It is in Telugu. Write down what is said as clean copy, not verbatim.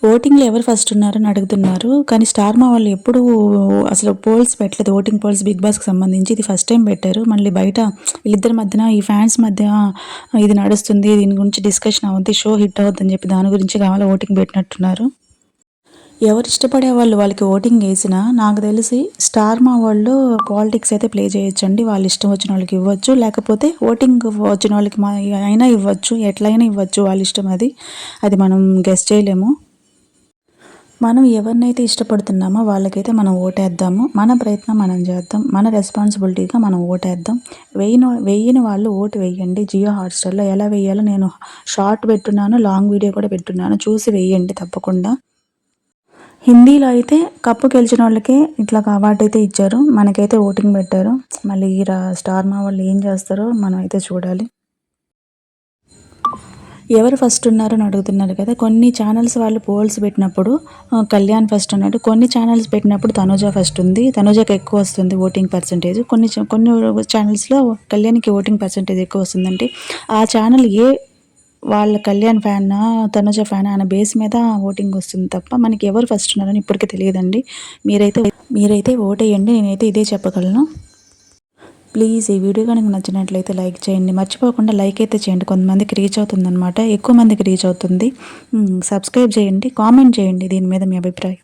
ఓటింగ్‌లో ఎవరు ఫస్ట్ ఉన్నారని అడుగుతున్నారు. కానీ స్టార్ మా వాళ్ళు ఎప్పుడూ అసలు పోల్స్ పెట్టలేదు. ఓటింగ్ పోల్స్ 'బిగ్ బాస్'కి సంబంధించి ఇది ఫస్ట్ టైమ్ పెట్టారు. మళ్ళీ బయట వీళ్ళిద్దరి మధ్యన ఈ ఫ్యాన్స్ మధ్య ఇది నడుస్తుంది. దీని గురించి డిస్కషన్ అవుద్ది. షో హిట్ అవుద్దని చెప్పి దాని గురించి కావాలా ఓటింగ్ పెట్టినట్టున్నారు. ఎవరు ఇష్టపడే వాళ్ళు వాళ్ళకి ఓటింగ్ ఏసినా నాకు తెలిసి స్టార్ మా వాళ్ళు పాలిటిక్స్ అయితే ప్లే చేయొచ్చండి. వాళ్ళ ఇష్టం వచ్చిన వాళ్ళకి ఇవ్వచ్చు. లేకపోతే ఓటింగ్ వచ్చిన వాళ్ళకి అయినా ఇవ్వచ్చు. ఎట్లైనా ఇవ్వచ్చు. వాళ్ళ ఇష్టం అది. అది మనం గెస్ చేయలేము. మనం ఎవరినైతే ఇష్టపడుతున్నామో వాళ్ళకైతే మనం ఓటేద్దాము. మన ప్రయత్నం మనం చేద్దాం. మన రెస్పాన్సిబిలిటీగా మనం ఓటేద్దాం. వెయ్యని వాళ్ళు ఓటు వేయండి. జియో హాట్‌స్టార్‌లో ఎలా వేయాలో నేను షార్ట్ పెట్టున్నాను. లాంగ్ వీడియో కూడా పెట్టున్నాను. చూసి వేయండి తప్పకుండా. హిందీలో అయితే కప్ గెలిచినోళ్ళకే ఇట్లాగా అవార్డయితే ఇచ్చారు. మనకైతే ఓటింగ్ పెట్టారు. మళ్ళీ స్టార్ మా వాళ్ళు ఏం చేస్తారో మనమైతే చూడాలి. ఎవరు ఫస్ట్ ఉన్నారని అడుగుతున్నారు కదా! కొన్ని ఛానల్స్ వాళ్ళు పోల్స్ పెట్టినప్పుడు కళ్యాణ్ ఫస్ట్ ఉన్నాడు. కొన్ని ఛానల్స్ పెట్టినప్పుడు తనూజ ఫస్ట్ ఉంది. తనూజకి ఎక్కువ వస్తుంది ఓటింగ్ పర్సెంటేజ్. కొన్ని ఛానల్స్‌లో కళ్యాణ్‌కి ఓటింగ్ పర్సెంటేజ్ ఎక్కువ వస్తుందంటే ఆ ఛానల్ వాళ్ళ కళ్యాణ్ ఫ్యానా, తనుజ ఫ్యానా అనే బేస్ మీద ఓటింగ్ వస్తుంది తప్ప మనకి ఎవరు ఫస్ట్ ఉన్నారని ఇప్పటికి తెలియదండి. మీరైతే మీరైతే ఓటేయండి. నేనైతే ఇదే చెప్పగలను. ప్లీజ్ ఈ వీడియో కనుక నచ్చినట్లయితే లైక్ చేయండి. మర్చిపోకుండా లైక్ అయితే చేయండి. కొంతమందికి రీచ్ అవుతుందనమాట. ఎక్కువ మందికి రీచ్ అవుతుంది. సబ్స్క్రైబ్ చేయండి. కామెంట్ చేయండి దీని మీద మీ అభిప్రాయం.